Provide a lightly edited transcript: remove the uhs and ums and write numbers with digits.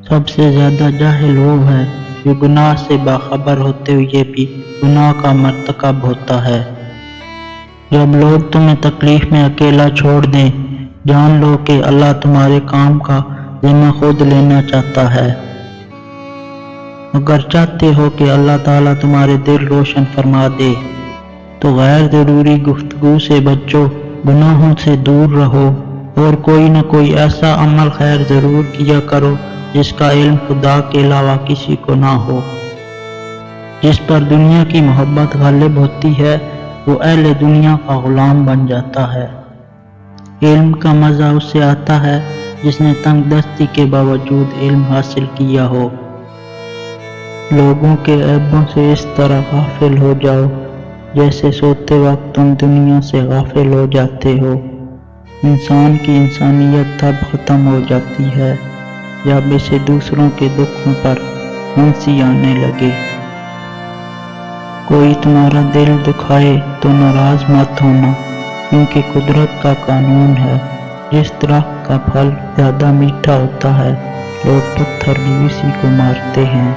سب سے زیادہ جاہل وہ ہے جو گناہ سے باخبر ہوتے ہوئے بھی گناہ کا مرتکب ہوتا ہے۔ جب لوگ تمہیں تکلیف میں اکیلا چھوڑ دیں، جان لو کہ اللہ تمہارے کام کا ذمہ خود لینا چاہتا ہے۔ اگر چاہتے ہو کہ اللہ تعالیٰ تمہارے دل روشن فرما دے تو غیر ضروری گفتگو سے بچو، گناہوں سے دور رہو اور کوئی نہ کوئی ایسا عمل خیر ضرور کیا کرو جس کا علم خدا کے علاوہ کسی کو نہ ہو۔ جس پر دنیا کی محبت غالب ہوتی ہے وہ اہل دنیا کا غلام بن جاتا ہے۔ علم کا مزہ اسے آتا ہے جس نے تنگ دستی کے باوجود علم حاصل کیا ہو۔ لوگوں کے عیبوں سے اس طرح غافل ہو جاؤ جیسے سوتے وقت تم دنیا سے غافل ہو جاتے ہو۔ انسان کی انسانیت تب ختم ہو جاتی ہے جب اسے دوسروں کے دکھوں پر ہنسی آنے لگے۔ کوئی تمہارا دل دکھائے تو ناراض مت ہونا، کیونکہ قدرت کا قانون ہے، جس درخت کا پھل زیادہ میٹھا ہوتا ہے لوگ پتھر بھی اسی کو مارتے ہیں۔